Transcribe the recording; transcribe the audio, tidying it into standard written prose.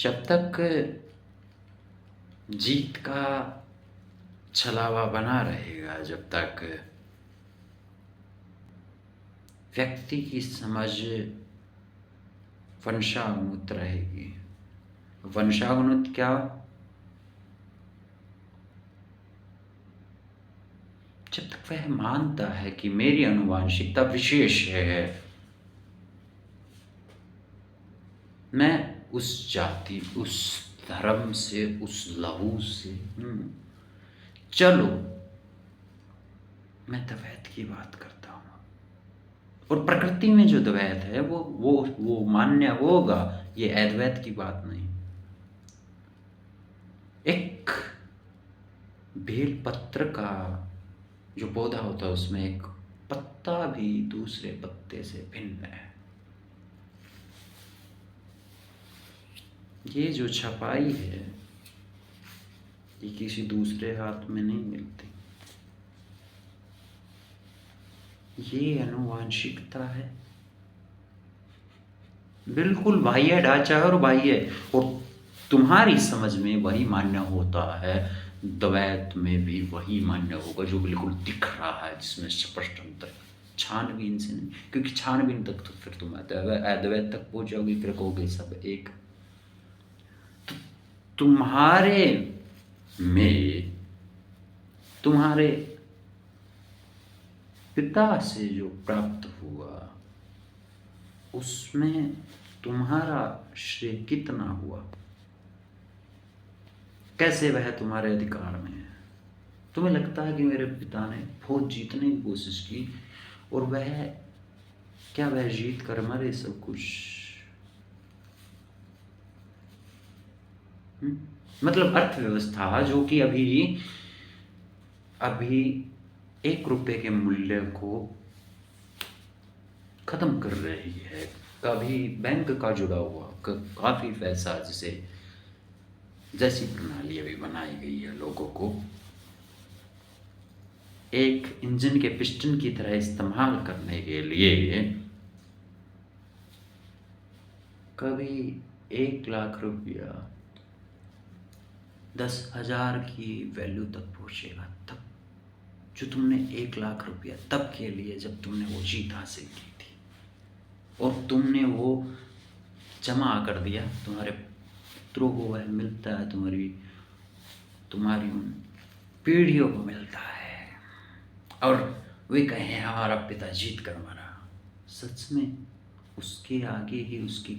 जब तक जीत का छलावा बना रहेगा, जब तक व्यक्ति की समझ वंशानुगत रहेगी। वंशानुगत क्या? जब तक वह मानता है कि मेरी आनुवांशिकता विशेष है, मैं उस जाति, उस धर्म से, उस लहू से चलो, मैं द्वैत की बात करता हूँ। और प्रकृति में जो द्वैत है वो मान्य होगा, ये अद्वैत की बात नहीं। एक बेलपत्र का जो पौधा होता है, उसमें एक पत्ता भी दूसरे पत्ते से भिन्न है। ये जो छपाई है, ये किसी दूसरे हाथ में नहीं मिलती। ये आनुवांशिकता है, बिल्कुल बाह्य ढांचा है और बाह्य, और तुम्हारी समझ में वही मान्य होता है, द्वैत में भी वही मान्य होगा जो बिल्कुल दिख रहा है, जिसमें स्पष्ट अंतर, छानबीन से नहीं। क्योंकि छानबीन तक तो फिर तुम अद्वैत तक पहुंच जाओगे, फिर कहोगे सब एक। तो तुम्हारे में तुम्हारे पिता से जो प्राप्त हुआ, उसमें तुम्हारा श्रेय कितना हुआ? कैसे वह तुम्हारे अधिकार में है? तुम्हें लगता है कि मेरे पिता ने बहुत जीतने की कोशिश की, और वह जीत कर मरे सब कुछ? मतलब अर्थव्यवस्था जो कि अभी 1 रुपए के मूल्य को खत्म कर रही है, कभी बैंक का जुड़ा हुआ काफी पैसा, जैसी प्रणाली अभी बनाई गई है, लोगों को एक इंजन के पिस्टन की तरह इस्तेमाल करने के लिए, कभी 1 लाख रुपया 10,000 की वैल्यू तक पहुंचेगा। तब जो तुमने 1 लाख रुपया तब के लिए, जब तुमने वो जीत हासिल की थी और तुमने वो जमा कर दिया, तुम्हारे पुत्रों को वह मिलता है, तुम्हारी उन पीढ़ियों को मिलता है, और वे कहें हमारा पिता जीत कर मरा। सच में उसके आगे ही उसकी